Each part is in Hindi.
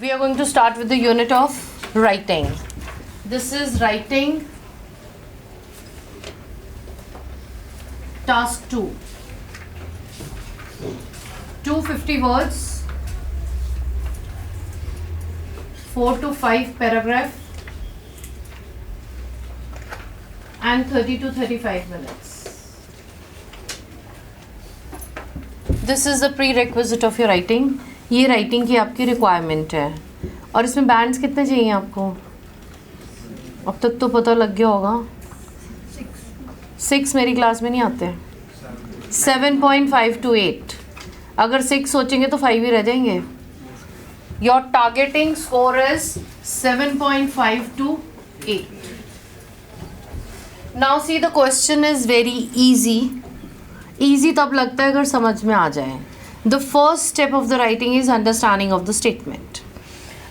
We are going to start with the unit of writing. This is writing task 2. 250 words, 4 to 5 paragraph, and 30 to 35 minutes. This is the prerequisite of your writing. ये राइटिंग की आपकी रिक्वायरमेंट है. और इसमें बैंड्स कितने चाहिए आपको? अब तक तो पता लग गया होगा. 6 मेरी क्लास में नहीं आते. 7.5 to 8. अगर 6 सोचेंगे तो 5 ही रह जाएंगे. Your targeting score is 7.5 to 8. Now see the question is very easy. Easy तब लगता है अगर समझ में आ जाए. The first step of the writing is understanding of the statement.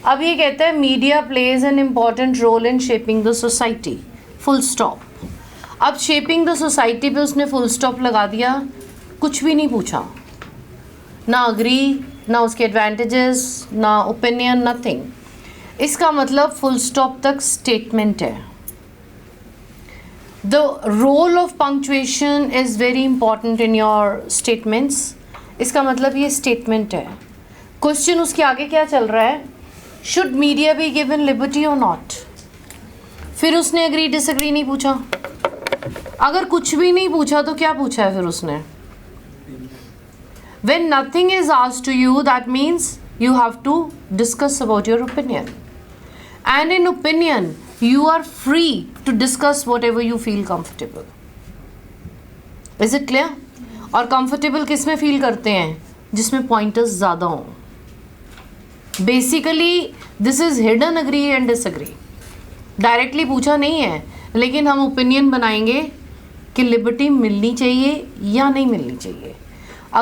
अब ये कहता है media plays an important role in shaping the society. Full stop. अब शेपिंग द सोसाइटी पे उसने फुल स्टॉप लगा दिया. कुछ भी नहीं पूछा, ना अग्री, ना उसके एडवांटेजेस, ना ओपिनियन, नथिंग. इसका मतलब फुल स्टॉप तक स्टेटमेंट है. The role of punctuation is very important in your statements. इसका मतलब ये स्टेटमेंट है. क्वेश्चन उसके आगे क्या चल रहा है? Should media be given liberty और नॉट. फिर उसने अग्री डिसएग्री नहीं पूछा. अगर कुछ भी नहीं पूछा तो क्या पूछा है फिर उसने? When nothing is asked to you, that means you have to discuss about your opinion. And in opinion, you are free to discuss whatever you feel comfortable. Is it clear? और comfortable किस में feel करते हैं? जिसमें pointers ज़्यादा हों. Basically, this is hidden agree and disagree. Directly पूछा नहीं है, लेकिन हम opinion बनाएंगे कि liberty मिलनी चाहिए या नहीं मिलनी चाहिए.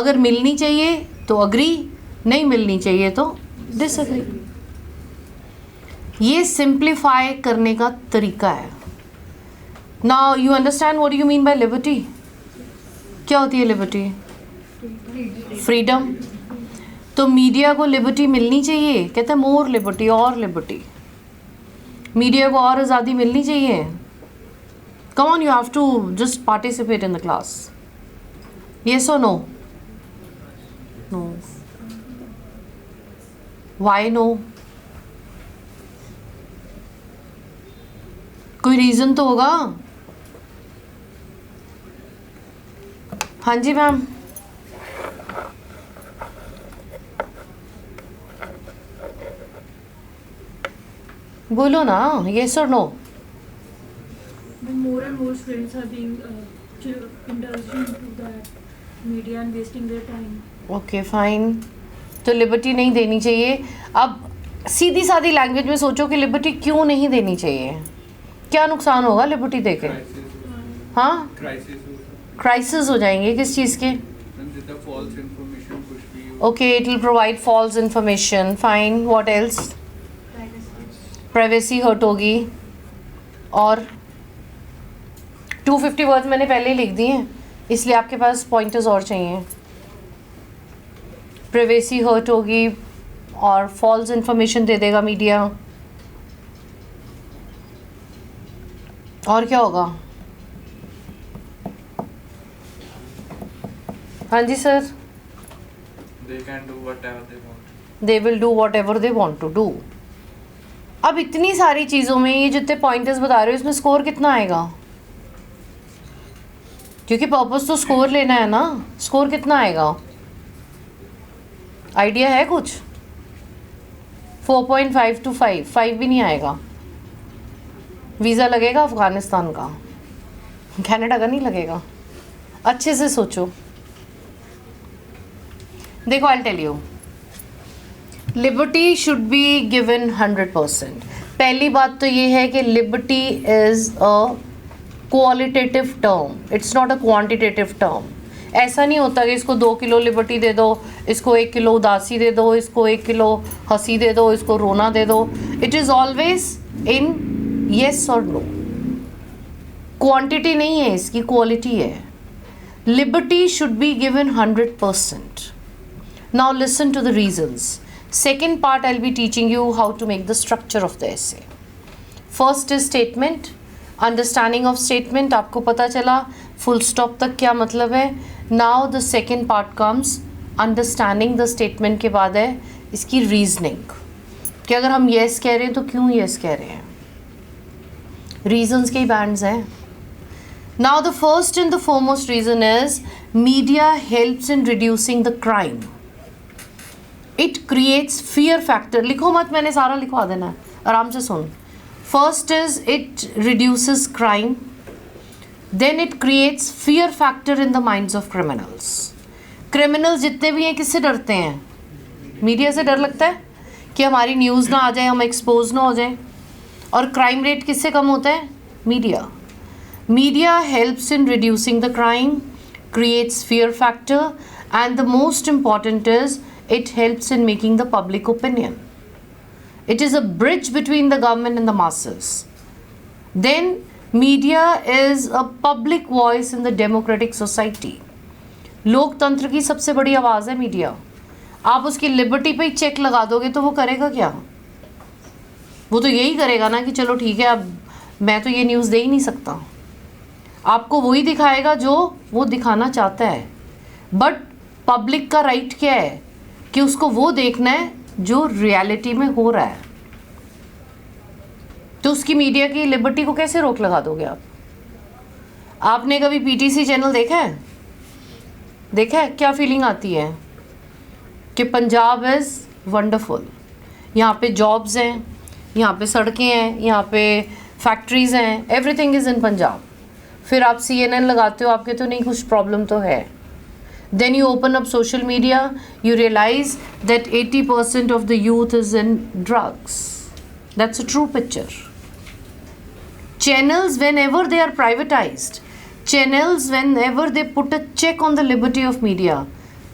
अगर मिलनी चाहिए तो अग्री, नहीं मिलनी चाहिए तो डिसएग्री. ये सिंप्लीफाई करने का तरीका है. Now you understand what you mean by liberty. क्या होती है लिबर्टी? फ्रीडम. तो मीडिया को लिबर्टी मिलनी चाहिए. कहते हैं मोर लिबर्टी, और लिबर्टी. मीडिया को और आज़ादी मिलनी चाहिए. Come on, you have to just participate in the class. Yes और नो? No. Why no? कोई रीज़न तो होगा. हाँ जी मैम. बोलो ना. yes or no? More and more students are being indulging into that media and wasting their time. Okay fine. तो लिबर्टी नहीं देनी चाहिए. अब सीधी सादी लैंग्वेज में सोचो कि लिबर्टी क्यों नहीं देनी चाहिए. क्या नुकसान होगा लिबर्टी देके? हाँ, क्राइसिस हो जाएंगे. किस चीज़ के? Okay, it will provide false information. Fine. What else? Privacy hurt होगी. और 250 वर्ड्स मैंने पहले ही लिख दिए हैं, इसलिए आपके पास पॉइंटर्स और चाहिए. प्राइवेसी हर्ट होगी और फॉल्स इंफॉर्मेशन दे देगा मीडिया. और क्या होगा? हाँ जी sir. They can do whatever they want. They will do whatever they want to do. अब इतनी सारी चीज़ों में ये जितने पॉइंटर्स बता रहे हो, इसमें स्कोर कितना आएगा? क्योंकि पर्पस तो स्कोर लेना है ना. स्कोर कितना आएगा? आइडिया है कुछ? 4.5 to 5. 5 भी नहीं आएगा. वीज़ा लगेगा अफ़गानिस्तान का, कनाडा का नहीं लगेगा. अच्छे से सोचो. देखो, I tell you, liberty should be given 100%. पहली बात तो ये है कि liberty is a qualitative term, it's not a quantitative term. ऐसा नहीं होता कि इसको 2 किलो लिबर्टी दे दो, इसको 1 किलो उदासी दे दो, इसको 1 किलो हंसी दे दो, इसको रोना दे दो. It is always in yes और नो. क्वांटिटी नहीं है इसकी, क्वालिटी है. Liberty should be given 100%. Now listen to the reasons. Second part, I'll be teaching you how to make the structure of the essay. First is statement, understanding of statement. आपको पता चला full stop तक क्या मतलब है. Now the second part comes, understanding the statement के बाद है इसकी reasoning, कि अगर हम yes कह रहे हैं तो क्यों yes कह रहे हैं. Reasons के ही bands हैं. Now the first and the foremost reason is media helps in reducing the crime. It creates fear factor. लिखो मत, मैंने सारा लिखवा देना है, आराम से सुन. First is it reduces crime. Then it creates fear factor in the minds of criminals. Criminals जितने भी हैं किससे डरते हैं? मीडिया से डर लगता है कि हमारी न्यूज़ ना आ जाए, हम एक्सपोज ना हो जाए. और क्राइम रेट किससे कम होता है? Media. Media helps in reducing the crime, creates fear factor, and the most important is it helps in making the public opinion. It is a bridge between the government and the masses. Then media is a public voice in the democratic society. लोकतंत्र की सबसे बड़ी आवाज़ है मीडिया. आप उसकी लिबर्टी पे ही चेक लगा दोगे तो वो करेगा क्या? वो तो यही करेगा ना कि चलो ठीक है, अब मैं तो ये न्यूज़ दे ही नहीं सकता. आपको वही दिखाएगा जो वो दिखाना चाहता है. बट पब्लिक का राइट क्या है? कि उसको वो देखना है जो रियलिटी में हो रहा है. तो उसकी मीडिया की लिबर्टी को कैसे रोक लगा दोगे आप? आपने कभी पीटीसी चैनल देखा है? देखा है? क्या फीलिंग आती है कि पंजाब इज़ वंडरफुल, यहाँ पे जॉब्स हैं, यहाँ पे सड़कें हैं, यहाँ पे फैक्ट्रीज़ हैं, एवरीथिंग इज़ इन पंजाब. फिर आप CNN लगाते हो, आपके तो नहीं, कुछ प्रॉब्लम तो है. Then you open up social media, you realize that 80% of the youth is in drugs. That's a true picture. Channels, whenever they are privatized, channels, whenever they put a check on the liberty of media,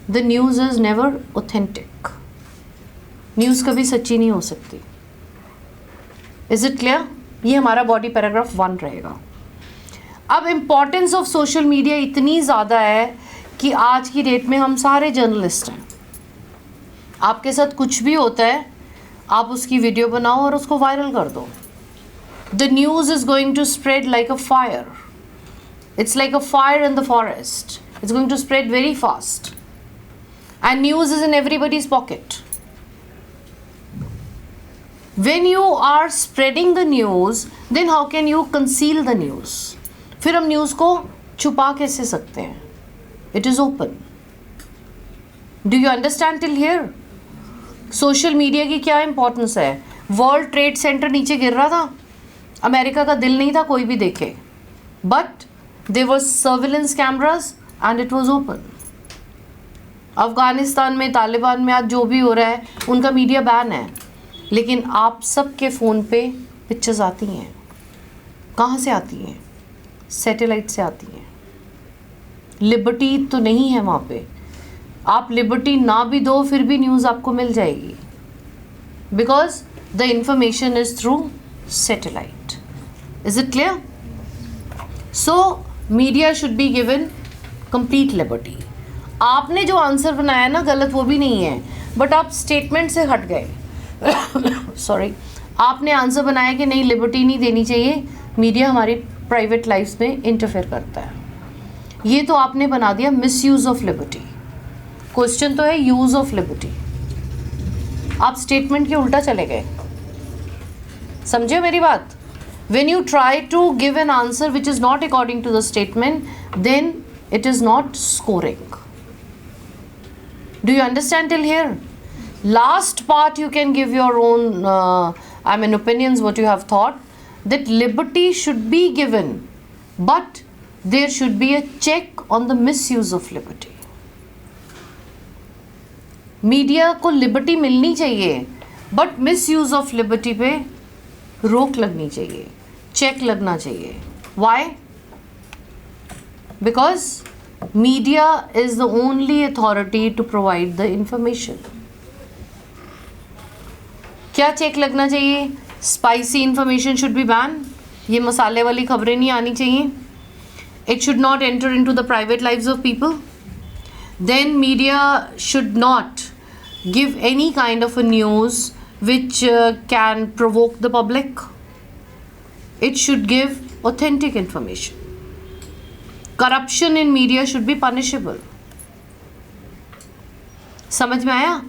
the news is never authentic. News कभी सच्ची नहीं हो सकती. Is it clear? ये हमारा बॉडी पैराग्राफ 1 रहेगा. अब इम्पॉर्टेंस ऑफ सोशल मीडिया इतनी ज़्यादा है कि आज की डेट में हम सारे जर्नलिस्ट हैं. आपके साथ कुछ भी होता है, आप उसकी वीडियो बनाओ और उसको वायरल कर दो. The news is going to spread like a fire. It's like a fire in the forest. It's going to spread very fast. And news is in everybody's pocket. When you are spreading the news, then how can you conceal the news? फिर हम न्यूज़ को छुपा कैसे सकते हैं? It is open. Do you understand till here? Social media की क्या इम्पोर्टेंस है? वर्ल्ड ट्रेड सेंटर नीचे गिर रहा था, अमेरिका का दिल नहीं था कोई भी देखे, but there were surveillance cameras and it was open. Afghanistan में, तालिबान में आज जो भी हो रहा है, उनका मीडिया बैन है, लेकिन आप सबके फ़ोन पे पिक्चर्स आती हैं. कहाँ से आती हैं? सैटेलाइट से आती हैं. लिबर्टी तो नहीं है वहाँ पे. आप लिबर्टी ना भी दो फिर भी न्यूज़ आपको मिल जाएगी, because the information is through satellite. Is it clear? So media should be given complete liberty. आपने जो आंसर बनाया ना, गलत वो भी नहीं है, बट आप स्टेटमेंट से हट गए. सॉरी, आपने आंसर बनाया कि नहीं, लिबर्टी नहीं देनी चाहिए, मीडिया हमारी प्राइवेट लाइफ में इंटरफेयर करता है. ये तो आपने बना दिया मिसयूज़ ऑफ लिबर्टी. क्वेश्चन तो है यूज़ ऑफ लिबर्टी. आप स्टेटमेंट के उल्टा चले गए. समझे मेरी बात? When you try to give an answer which is not according to the statement, then it is not scoring. Do you understand till here? Last part you can give your own opinions, what you have thought, that liberty should be given, but there should be a check on the misuse of liberty. Media को लिबर्टी मिलनी चाहिए, बट मिसयूज़ ऑफ लिबर्टी पे रोक लगनी चाहिए, चेक लगना चाहिए. Why? Because media is the only authority to provide the information. क्या चेक लगना चाहिए? Spicy information should be ban. ये मसाले वाली खबरें नहीं आनी चाहिए. It should not enter into the private lives of people. Then media should not give any kind of a news which can provoke the public. It should give authentic information. Corruption in media should be punishable. समझ में आया?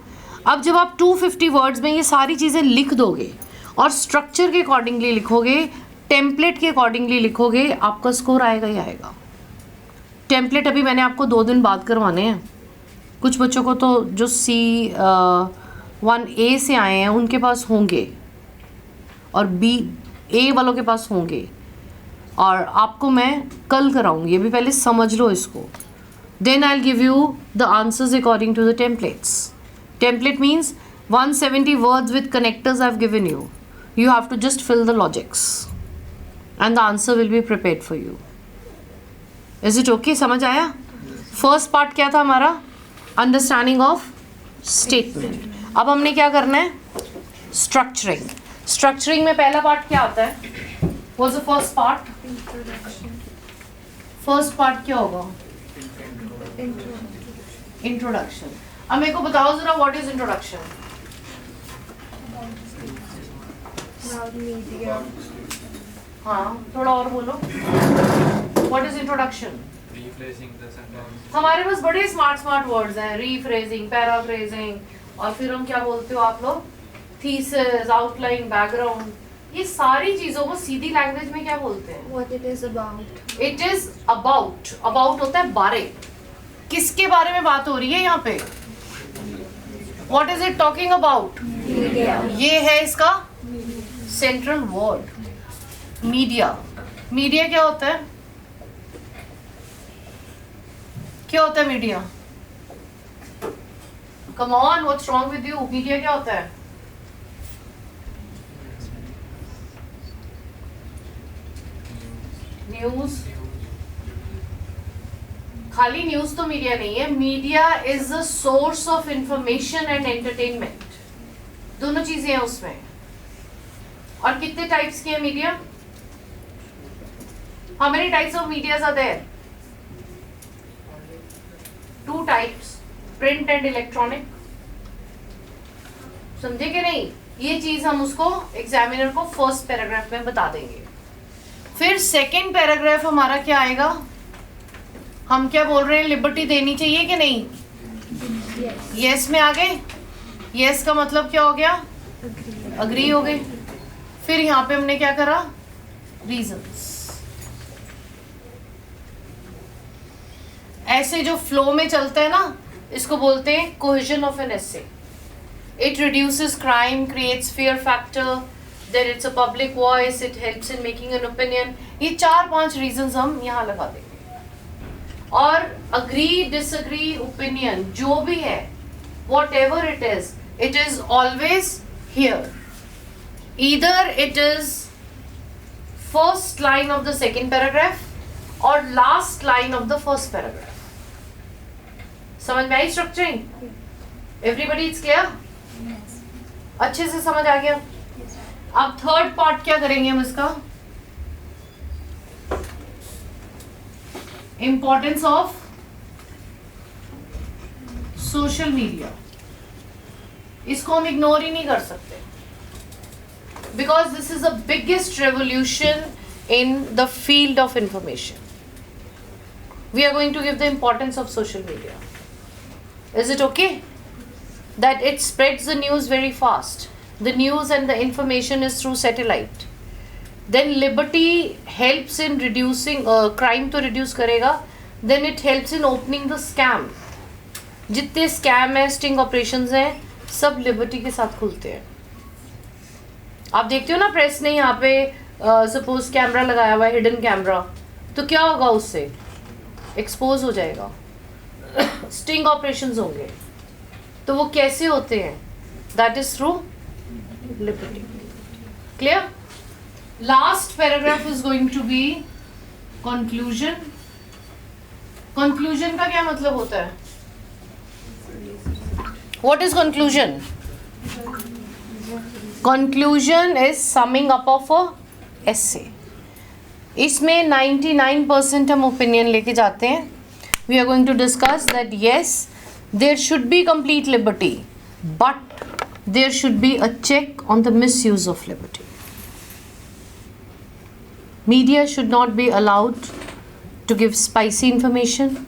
अब जब आप 250 वर्ड्स में ये सारी चीज़ें लिख दोगे और स्ट्रक्चर के अकॉर्डिंगली लिखोगे, टेम्पलेट के अकॉर्डिंगली लिखोगे, आपका स्कोर आएगा ही आएगा. टेम्पलेट अभी मैंने आपको 2 दिन बाद करवाने हैं. कुछ बच्चों को तो जो C1A से आए हैं उनके पास होंगे और A वालों के पास होंगे, और आपको मैं कल कराऊंगी. अभी पहले समझ लो इसको. Then I'll give you the answers according to the templates. Template means 170 words with connectors I've given you. You have to just fill the logics and the answer will be prepared for you. Is it okay? समझ आया? First part क्या था हमारा? Understanding of statement. अब हमने क्या करना है? Structuring. Structuring में पहला part क्या आता है? What's the first part? First part क्या होगा? Introduction. अब मेरे को बताओ जरा, what is introduction? हाँ, थोड़ा और बोलो. What is introduction? Rephrasing the sentence. हमारे पास बड़े स्मार्ट वर्ड्स हैं. रीफ्रेजिंग, पैराफ्रेजिंग, और फिर हम क्या बोलते हो आप लोग? Thesis, outline, background. ये सारी चीजों को सीधी लैंग्वेज में क्या बोलते हैं? What it is about. It is about. About होता है बारे. किसके बारे में बात हो रही है यहाँ पे? What is it talking about? ये है इसका सेंट्रल वर्ड. मीडिया. मीडिया क्या होता है? क्या होता है media? Come on, what's wrong with you? Media क्या होता है? न्यूज. खाली न्यूज तो मीडिया नहीं है. Media is the source of information and entertainment. दोनों चीजें हैं उसमें. और कितने टाइप्स की है media? How many types of medias are there? 2 types, print and electronic. समझे कि नहीं? ये चीज हम उसको एग्जामिनर को फर्स्ट पैराग्राफ में बता देंगे. फिर सेकंड पैराग्राफ हमारा क्या आएगा? हम क्या बोल रहे हैं? लिबर्टी देनी चाहिए कि नहीं? यस में आ गए. यस का मतलब क्या हो गया? अग्री हो गए. फिर यहाँ पे हमने क्या करा? रीजंस. ऐसे जो फ्लो में चलता है ना, इसको बोलते हैं cohesion of an essay. It reduces crime, creates fear factor, then it's a public voice, it helps in making an opinion. ये 4-5 रीजंस हम यहाँ लगा देंगे. और अग्री, डिसअग्री, ओपिनियन जो भी है, whatever it is always here. Either it is first line of the second paragraph और last line of the first paragraph. समझ में आई स्ट्रक्चरिंग? Everybody it's clear? अच्छे से समझ आ गया? अब थर्ड पार्ट क्या करेंगे हम इसका? Importance of social media. इसको हम इग्नोर ही नहीं कर सकते, because this is the biggest revolution in the field of information. We are going to give the importance of social media. Is it okay? That it spreads the news very fast. The news and the information is through satellite. Then liberty helps in reducing crime to reduce करेगा. Then it helps in opening the scam. जितने scam है, sting operations हैं, सब liberty के साथ खुलते हैं. आप देखते हो ना प्रेस ने यहाँ पे सपोज कैमरा लगाया हुआ है, हिडन कैमरा, तो क्या होगा? उससे एक्सपोज हो जाएगा. स्टिंग ऑपरेशंस होंगे. तो वो कैसे होते हैं? That is through liberty. Clear? Last paragraph is going to be conclusion. Conclusion का क्या मतलब होता है? What is conclusion? Conclusion is summing up of a essay. इसमें 99% हम ओपिनियन लेके जाते हैं. We are going to discuss that yes, there should be complete liberty. but there should be a check on the misuse of liberty. Media should not be allowed to give spicy information,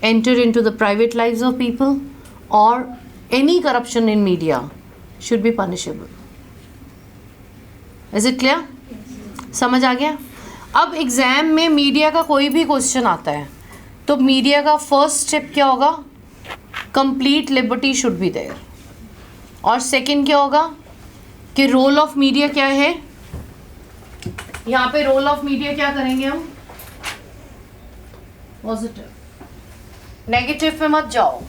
enter into the private lives of people, or any corruption in media should be punishable. Is it clear? समझ आ गया? अब एग्ज़ाम में मीडिया का कोई भी क्वेश्चन आता है तो मीडिया का फर्स्ट स्टेप क्या होगा? Complete liberty should be there. और सेकंड क्या होगा कि रोल ऑफ मीडिया क्या है? यहाँ पे रोल ऑफ मीडिया क्या करेंगे हम? पॉजिटिव. नेगेटिव पे मत जाओ,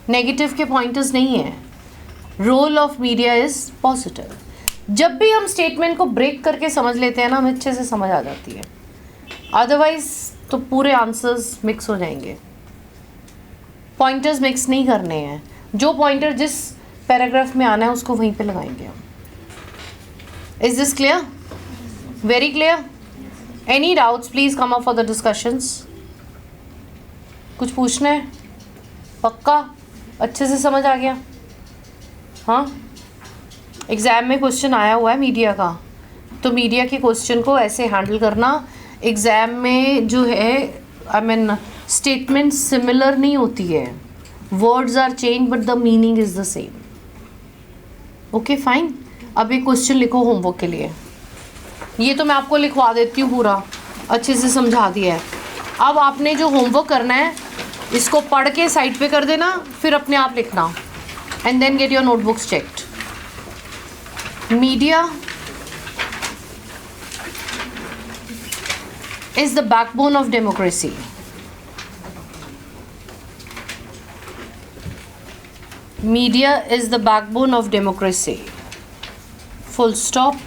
नेगेटिव के पॉइंटर्स नहीं है. Role of media is positive. जब भी हम स्टेटमेंट को ब्रेक करके समझ लेते हैं ना, हमें अच्छे से समझ आ जाती है. अदरवाइज तो पूरे आंसर्स मिक्स हो जाएंगे. पॉइंटर्स मिक्स नहीं करने हैं. जो पॉइंटर जिस पैराग्राफ में आना है उसको वहीं पे लगाएंगे हम. Is this clear? Very clear? Any doubts please come up for the discussions. कुछ पूछना है? पक्का अच्छे से समझ आ गया? हाँ, एग्ज़ाम में क्वेश्चन आया हुआ है मीडिया का, तो मीडिया के क्वेश्चन को ऐसे हैंडल करना. एग्ज़ाम में जो है आई मीन स्टेटमेंट सिमिलर नहीं होती है, words are change but the meaning is the same. Okay fine. अब एक क्वेश्चन लिखो होमवर्क के लिए. ये तो मैं आपको लिखवा देती हूँ, पूरा अच्छे से समझा दिया है. अब आपने जो होमवर्क करना है इसको पढ़ के साइड पे कर देना, फिर अपने आप लिखना and then get your notebooks checked. Media is the backbone of democracy. Media is the backbone of democracy. Full stop.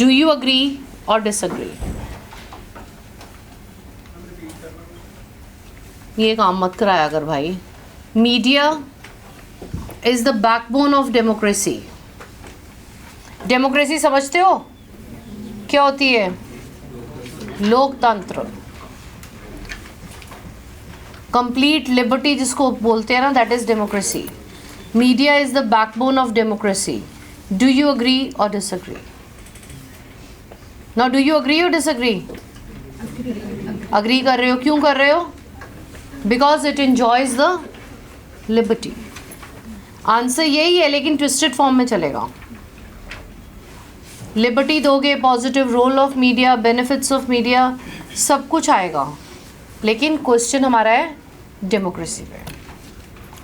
Do you agree or disagree? ये काम मत कराया कर भाई. Media is the backbone of democracy. Democracy समझते हो क्या होती है? लोकतंत्र. कंप्लीट लिबर्टी जिसको बोलते हैं ना, that is democracy. Media is the backbone of democracy. Do you agree और disagree? Now do you agree और डिसअग्री? अग्री कर रहे हो. क्यों कर रहे हो? Because it enjoys the liberty. Answer यही है लेकिन ट्विस्टेड फॉर्म में चलेगा. लिबर्टी दोगे, positive role of media, benefits of media, सब कुछ आएगा, लेकिन क्वेश्चन हमारा है डेमोक्रेसी पे.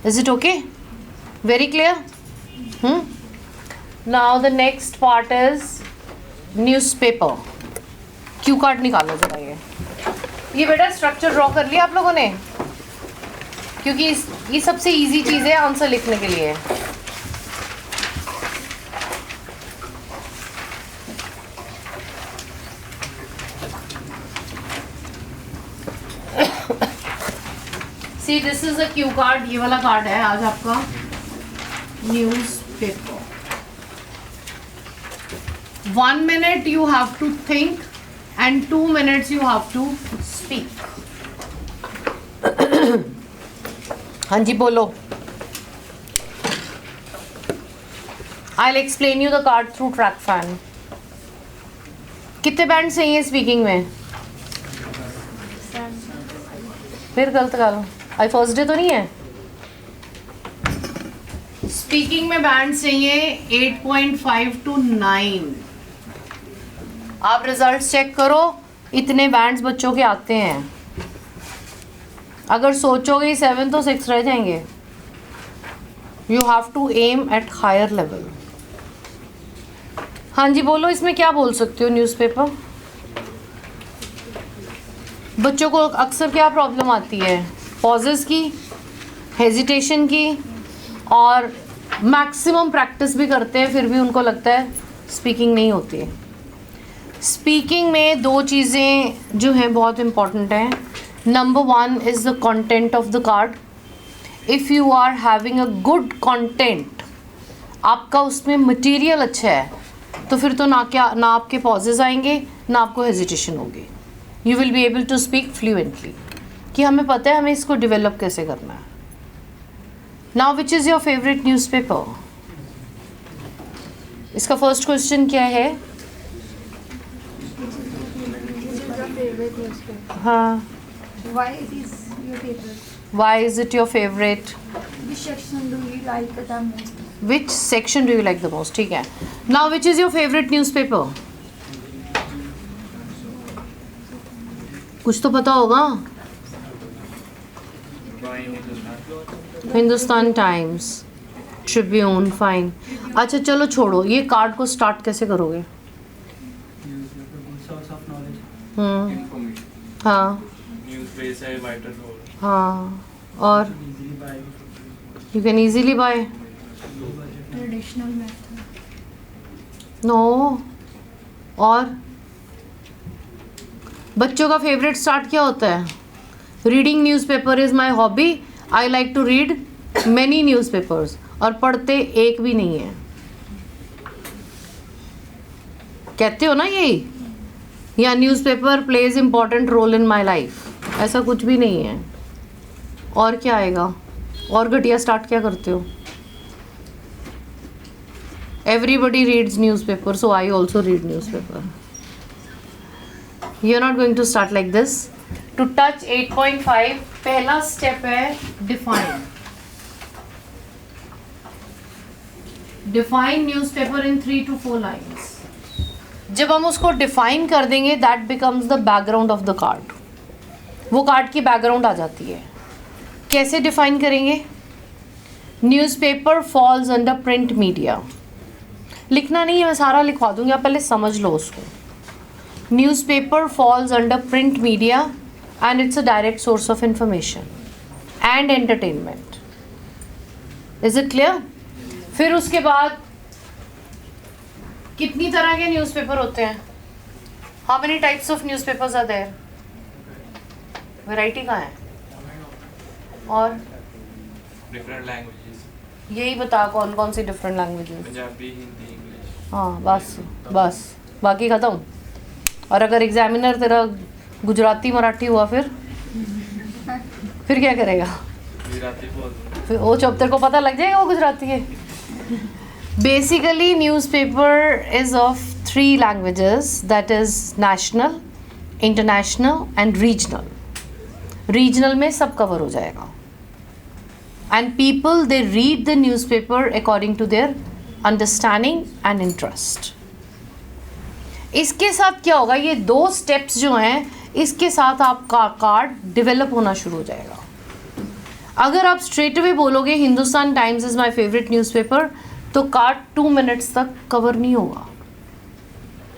Is it okay? Very clear? Now the next part is newspaper. Q card निकालो जरा. ये बेटा स्ट्रक्चर ड्रॉ कर लिया आप लोगों ने? क्योंकि ये सबसे इजी चीज़ है आंसर लिखने के लिए. See this is a Q card. ये वाला कार्ड है आज आपका newspaper. 1 minute you have to think and 2 minutes you have to speak. हाँ जी बोलो. I'll explain you the card through track fan. कितने बैंड चाहिए स्पीकिंग में? फिर गलत करो. आज फर्स्ट डे तो नहीं है. स्पीकिंग में बैंड चाहिए 8.5 to 9. आप रिजल्ट चेक करो, इतने बैंड्स बच्चों के आते हैं. अगर सोचोगे 7 तो 6 रह जाएंगे. You have to aim at higher level. हाँ जी बोलो. इसमें क्या बोल सकते हो? न्यूज़पेपर. बच्चों को अक्सर क्या प्रॉब्लम आती है? पॉजेस की, हेजिटेशन की, और मैक्सिमम प्रैक्टिस भी करते हैं फिर भी उनको लगता है स्पीकिंग नहीं होती है. स्पीकिंग में 2 चीज़ें जो हैं बहुत इम्पॉर्टेंट हैं. Number 1 is the content of the card. If you are having a good content, आपका उसमें मटेरियल अच्छा है, तो फिर तो ना आपके पॉजेज आएंगे ना आपको हेजिटेशन होगी. You will be able to speak fluently कि हमें पता है हमें इसको डेवलप कैसे करना है. Now which is your favourite newspaper? इसका फर्स्ट क्वेश्चन क्या है? हाँ, Why it is your favorite? why is it your favorite? Which section do you like the most? Which section do you like the most? ठीक है. Now which is your favorite newspaper? कुछ तो पता होगा. Hindustan times, Tribune, fine. अच्छा चलो छोड़ो, ये कार्ड को स्टार्ट कैसे करोगे? Source of knowledge. हम्म. हाँ News base है vital role. हाँ. और Easily buy. you can easily buy. Traditional method. No. और बच्चों का फेवरेट स्टार्ट क्या होता है? Reading newspaper is my hobby. I like to read many newspapers. और पढ़ते एक भी नहीं है. कहते हो ना यही, या newspaper plays important role in my life. ऐसा कुछ भी नहीं है. और क्या आएगा? और घटिया स्टार्ट क्या करते हो? Everybody reads newspaper, so I also read newspaper. You are not going to start like this. To touch 8.5 पहला स्टेप है define. Define newspaper in 3 to 4 lines. जब हम उसको डिफाइन कर देंगे that becomes the background of the card. वो कार्ड की बैकग्राउंड आ जाती है. कैसे डिफाइन करेंगे? Newspaper falls under print media. लिखना नहीं है, मैं सारा लिखवा दूंगी, आप पहले समझ लो उसको. Newspaper falls under print media and it's a direct source of information and entertainment. Is it clear? फिर उसके बाद कितनी तरह के न्यूज़पेपर होते हैं? How many types of newspapers are there? Variety कहाँ है? और Different languages. यही बता कौन कौन सी different languages. Punjabi, Hindi, English. हाँ बस बस, बाकी ख़त्म. और अगर एग्जामिनर तेरा गुजराती मराठी हुआ फिर क्या करेगा? गुजराती बोल दो. फिर वो चुप, तेरे को पता लग जाएगा वो गुजराती है. Basically newspaper is of 3 languages, that is national, international and regional. Regional में सब कवर हो जाएगा. And people they read the newspaper according to their understanding and interest. इसके साथ क्या होगा? ये 2 स्टेप्स जो हैं, इसके साथ आपका कार्ड डेवलप होना शुरू हो जाएगा. अगर आप स्ट्रेट अवे बोलोगे Hindustan times is my favourite newspaper, तो कार्ड 2 minutes तक कवर नहीं होगा.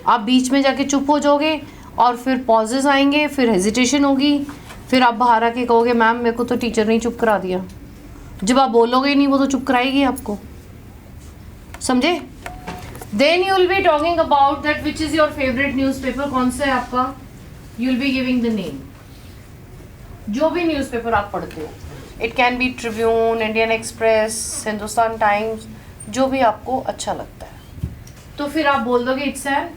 आप बीच में जाके चुप हो जाओगे और फिर पॉजेस आएंगे, फिर हेजिटेशन होगी, फिर आप बाहर आके कहोगे मैम मेरे को तो टीचर ने चुप करा दिया. जब आप बोलोगे नहीं वो तो चुप कराएगी आपको. समझे? Then you will be talking about that which is your favourite newspaper. कौन सा है आपका? You will be giving the name. जो भी न्यूज़पेपर आप पढ़ते हो, it can be Tribune, Indian Express, Hindustan Times, जो भी आपको अच्छा लगता है. तो फिर आप बोल दोगे it's an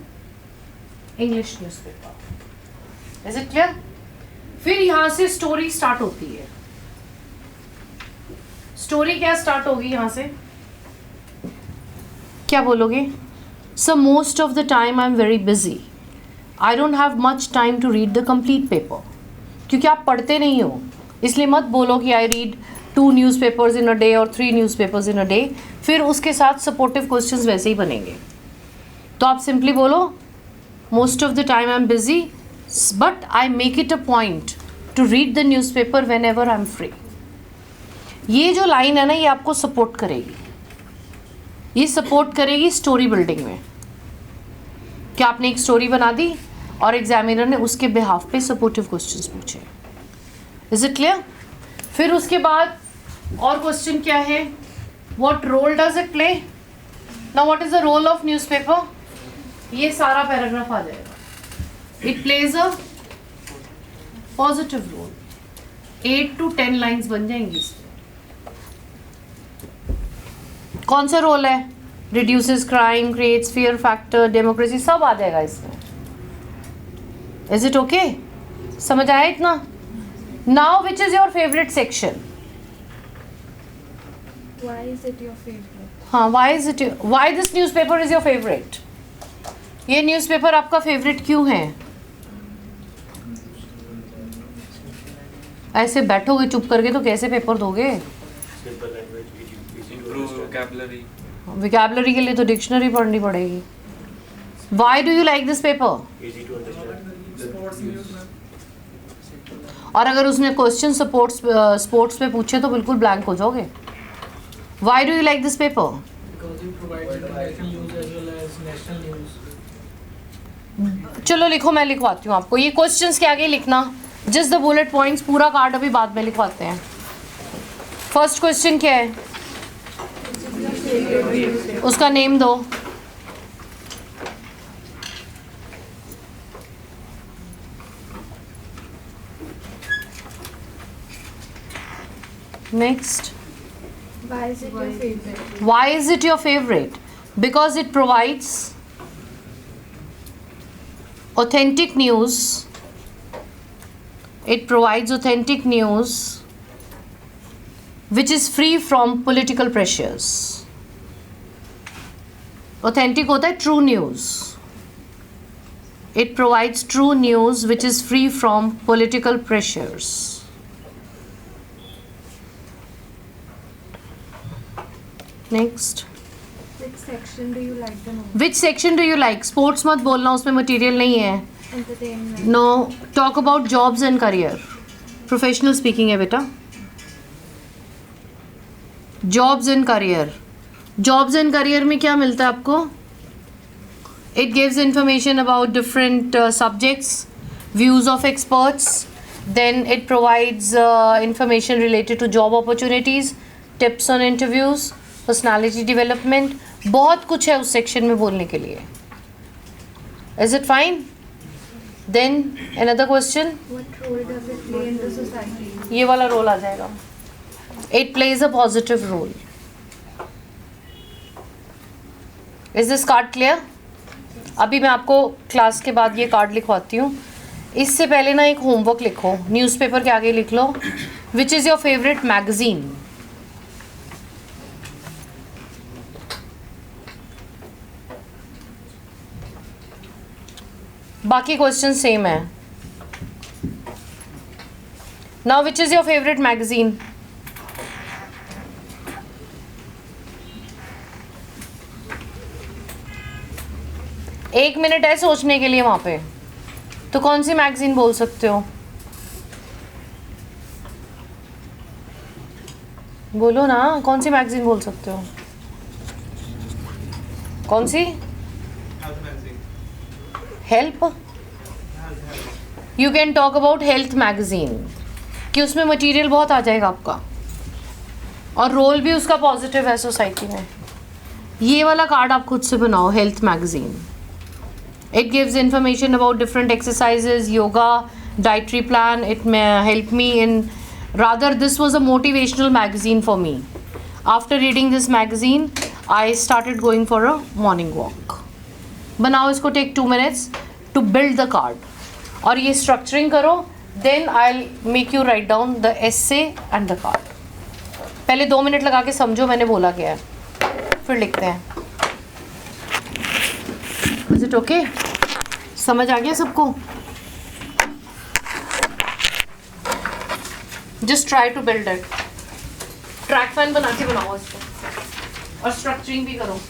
English newspaper. Is it clear? फिर यहाँ से स्टोरी स्टार्ट होती है. स्टोरी क्या स्टार्ट होगी यहाँ से? क्या बोलोगे? So most of the time I am very busy. I don't have much time to read the complete paper. क्योंकि आप पढ़ते नहीं हो, इसलिए मत बोलो कि I read 2 newspapers in a day और 3 न्यूज़पेपर्स इन अ डे. फिर उसके साथ सपोर्टिव क्वेश्चंस वैसे ही बनेंगे. तो आप सिंपली बोलो most of the time I am busy but I make it a point two read the newspaper when ever I am free. ये जो लाइन है ना, ये आपको सपोर्ट करेगी. ये सपोर्ट करेगी स्टोरी बिल्डिंग में. कि आपने एक स्टोरी बना दी और एग्जामिनर ने उसके बिहाफ पे सपोर्टिव क्वेश्चंस पूछे. Is it clear? फिर उसके बाद और क्वेश्चन क्या है? What role does it play? Now what is the role of newspaper? ये सारा पैराग्राफ आ जाएगा. It plays a positive role. 8 to 10 lines बन जाएंगी इसमें. कौन सा रोल है? Reduces crime, creates fear factor, democracy, सब आ जाएगा इसमें. Is it okay? समझ आया इतना? Now which is your favourite section? Why is it your favorite? हाँ, why this newspaper is your favorite? ये न्यूज़पेपर आपका फेवरेट क्यों है? ऐसे बैठोगे चुप करके तो कैसे पेपर दोगे? Improve vocabulary. विकैबुलरी के लिए तो डिक्शनरी पढ़नी पड़ेगी. Why do you like this paper? Easy to understand. Sports news. और अगर उसने क्वेश्चन स्पोर्ट्स पे पूछे तो बिल्कुल ब्लैंक हो जाओगे. Why do you like this paper? Because you provide international news as well as national news. चलो लिखो, मैं लिखवाती हूँ आपको. ये क्वेश्चंस के आगे लिखना, जस्ट द बुलेट पॉइंट्स. पूरा कार्ड अभी बाद में लिखवाते हैं. फर्स्ट क्वेश्चन क्या है? उसका नेम दो. Next. Why is it your favorite? Why is it your favorite? Because it provides authentic news. It provides authentic news which is free from political pressures. Authentic होता है true news. It provides true news which is free from political pressures. Next. Which section do you like the most? Which section do you like? Sports मत बोलना, उसमें मटेरियल नहीं है. Entertainment. No. Talk about jobs and career. Professional speaking है बेटा. Jobs and career. Jobs and career में क्या मिलता है आपको? It gives information about different subjects, views of experts. Then it provides information related to job opportunities, tips on interviews, personality development. बहुत कुछ है उस सेक्शन में बोलने के लिए. Is it fine? Then another question. What role does it play in the society? ये वाला रोल आ जाएगा. It plays a positive role. Is this card clear? अभी मैं आपको क्लास के बाद ये कार्ड लिखवाती हूँ. इससे पहले ना एक होमवर्क लिखो. न्यूज़पेपर के आगे लिख लो which is your favourite magazine. बाकी क्वेश्चन सेम है. Now which is your favourite magazine? एक मिनट है सोचने के लिए वहां पे. तो कौन सी मैगजीन बोल सकते हो? बोलो ना, कौन सी मैगजीन बोल सकते हो? कौन सी? Help. You can talk about health magazine कि उसमें मटेरियल बहुत आ जाएगा आपका और रोल भी उसका पॉजिटिव है सोसाइटी में. ये वाला कार्ड आप खुद से बनाओ. Health magazine. It gives information about different exercises, yoga, dietary plan. It may help me in rather this was a motivational magazine for me. After reading this magazine I started going for a morning walk. बनाओ इसको. Take 2 minutes to build the card. और ये स्ट्रक्चरिंग करो. Then I make you write down the essay and the card. पहले 2 minute लगा के समझो मैंने बोला क्या है, फिर लिखते हैं. Is it okay? समझ आ गया सबको? Just try to build it. ट्रैक फैन बना के बनाओ इसको और स्ट्रक्चरिंग भी करो.